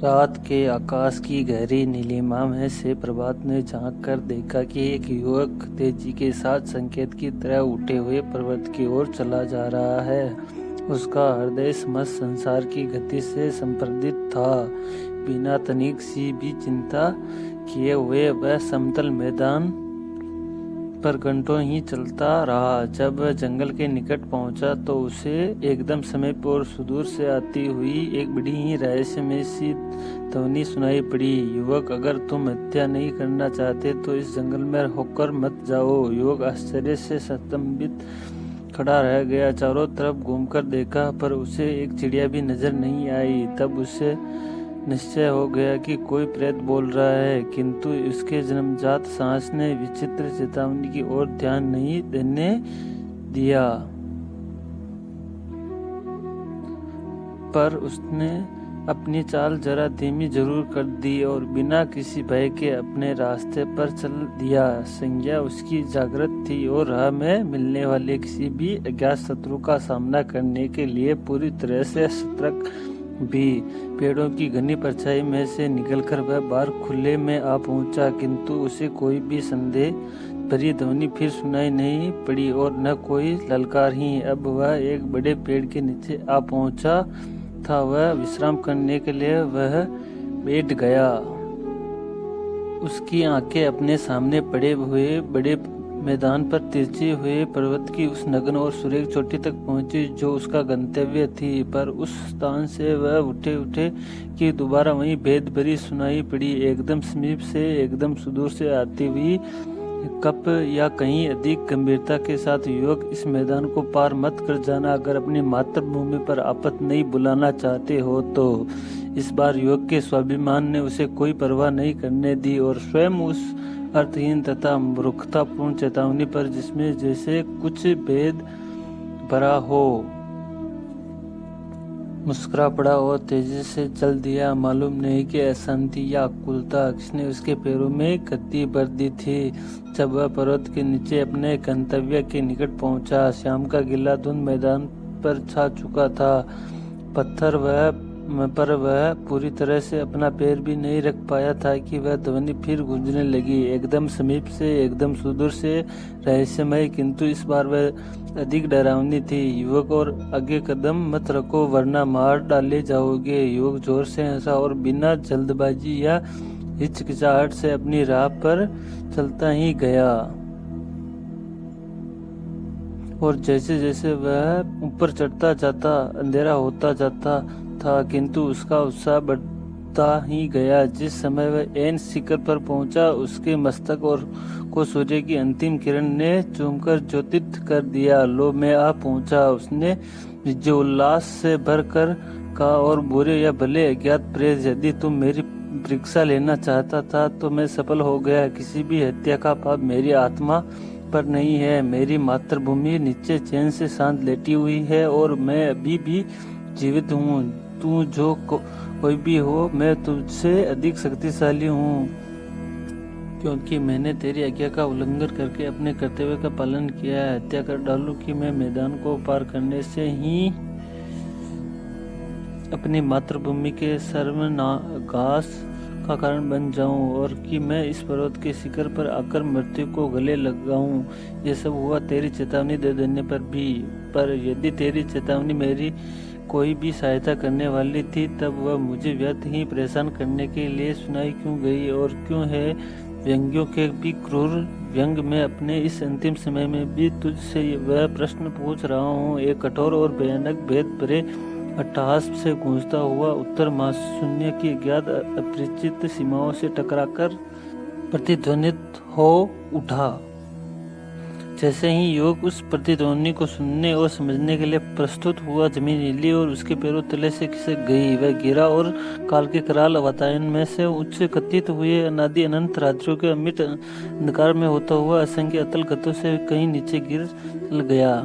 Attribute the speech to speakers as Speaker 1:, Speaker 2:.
Speaker 1: रात के आकाश की गहरी नीलिमा में से प्रभात ने झांक कर देखा कि एक युवक तेजी के साथ संकेत की तरह उठे हुए पर्वत की ओर चला जा रहा है। उसका हृदय समस्त संसार की गति से संप्रदित था। बिना तनिक सी भी चिंता किए हुए वह समतल मैदान पर घंटों ही चलता रहा। जब वह जंगल के निकट पहुंचा तो उसे एकदम समीप और सुदूर से आती हुई एक बड़ी ही रहस्यमय सी ध्वनि सुनाई पड़ी। युवक, अगर तुम हत्या नहीं करना चाहते तो इस जंगल में होकर मत जाओ। युवक आश्चर्य से स्तंभित खड़ा रह गया। चारों तरफ घूमकर देखा पर उसे एक चिड़िया भी नजर नहीं आई। तब उसे निश्चय हो गया कि कोई प्रेत बोल रहा है, किंतु उसके जन्मजात सांस ने विचित्र चेतावनी की ओर ध्यान नहीं देने दिया। पर उसने अपनी चाल जरा धीमी जरूर कर दी और बिना किसी भय के अपने रास्ते पर चल दिया। संज्ञा उसकी जागृत थी और राह में मिलने वाले किसी भी अज्ञात शत्रु का सामना करने के लिए पूरी तरह से सतर्क भी। पेड़ों की घनी परछाई में से निकलकर वह बाहर खुले में आ पहुंचा, किंतु उसे कोई भी संदेह भरी ध्वनि फिर सुनाई नहीं पड़ी और न कोई ललकार ही। अब वह एक बड़े पेड़ के नीचे आ पहुंचा था। वह विश्राम करने के लिए वह बैठ गया। उसकी आंखें अपने सामने पड़े हुए बड़े मैदान पर तिरछे हुए पर्वत की उस नग्न और सुरेख चोटी तक पहुंची जो उसका गंतव्य थी। पर उस स्थान से वह उठे कि दोबारा वही भेद भरी सुनाई पड़ी, एकदम समीप से, एकदम सुदूर से आती हुई कप या कहीं अधिक गंभीरता के साथ, युवक, इस मैदान को पार मत कर जाना अगर अपनी मातृभूमि पर आफत नहीं बुलाना चाहते हो तो। इस बार युवक के स्वाभिमान ने उसे कोई परवाह नहीं करने दी और स्वयं उस अर्थहीन तथा मूर्खतापूर्ण चेतावनी पर, जिसमें जैसे कुछ भेद भरा हो, मुस्कुरा पड़ा और तेजी से चल दिया। मालूम नहीं कि अशांति या आकुलता किसने उसके पैरों में गति भर दी थी। जब वह पर्वत के नीचे अपने गंतव्य के निकट पहुंचा, शाम का गीला धुंध मैदान पर छा चुका था। पत्थर पर वह पूरी तरह से अपना पैर भी नहीं रख पाया था कि वह ध्वनि फिर गूंजने लगी, एकदम समीप से, एकदम सुदूर से, रहस्यमय, किंतु इस बार वह अधिक डरावनी थी। युवक, और आगे कदम मत रखो वरना मार डाले जाओगे। युवक जोर से हंसा और बिना जल्दबाजी या हिचकिचाहट से अपनी राह पर चलता ही गया। और जैसे जैसे वह ऊपर चढ़ता जाता अंधेरा होता जाता था, किंतु उसका उत्साह बढ़ता ही गया। जिस समय वह एन शिखर पर पहुंचा, उसके मस्तक और को सूर्य की अंतिम किरण ने चूमकर ज्योतित कर दिया। लो, मैं आ पहुंचा, उसने जो उल्लास से भर कर कहा। और बुरे या भले अज्ञात प्रेत, यदि तुम मेरी परीक्षा लेना चाहता था तो मैं सफल हो गया। किसी भी हत्या का पाप मेरी आत्मा पर नहीं है। मेरी मातृभूमि नीचे चैन से शांत लेटी हुई है और मैं अभी भी जीवित हूँ। तू जो कोई भी हो, मैं तुझसे अधिक शक्तिशाली हूँ, क्योंकि मैंने तेरी आज्ञा का उल्लंघन करके अपने कर्तव्य का पालन किया है। हत्या कर डालूं कि मैं मैदान को पार करने से ही अपनी मातृभूमि के सर्वनाश का कारण बन जाऊं और कि मैं इस पर्वत के शिखर पर आकर मृत्यु को गले लगाऊं। ये सब हुआ तेरी चेतावनी दे देने पर भी। पर यदि तेरी चेतावनी मेरी कोई भी सहायता करने वाली थी, तब वह मुझे व्यर्थ ही परेशान करने के लिए सुनाई क्यों गई? और क्यों है व्यंग्यों के भी क्रूर व्यंग में अपने इस अंतिम समय में भी तुझसे वह प्रश्न पूछ रहा हूँ। एक कठोर और भयानक भेद भरे अट्टहास से गूंजता हुआ उत्तर महाशून्य की अज्ञात अपरिचित सीमाओं से टकराकर प्रतिध्वनित हो उठा। जैसे ही युवक उस प्रतिध्वनि को सुनने और समझने के लिए प्रस्तुत हुआ, जमीन हिली और उसके पैरों तले से खिसक गई। वह गिरा और काल के कराल वातायन में से उच्च कथित हुए अनादि अनंत रात्रियों के अमिट अंधकार में होता हुआ असंख्य अतल गतों से कहीं नीचे गिर चल गया।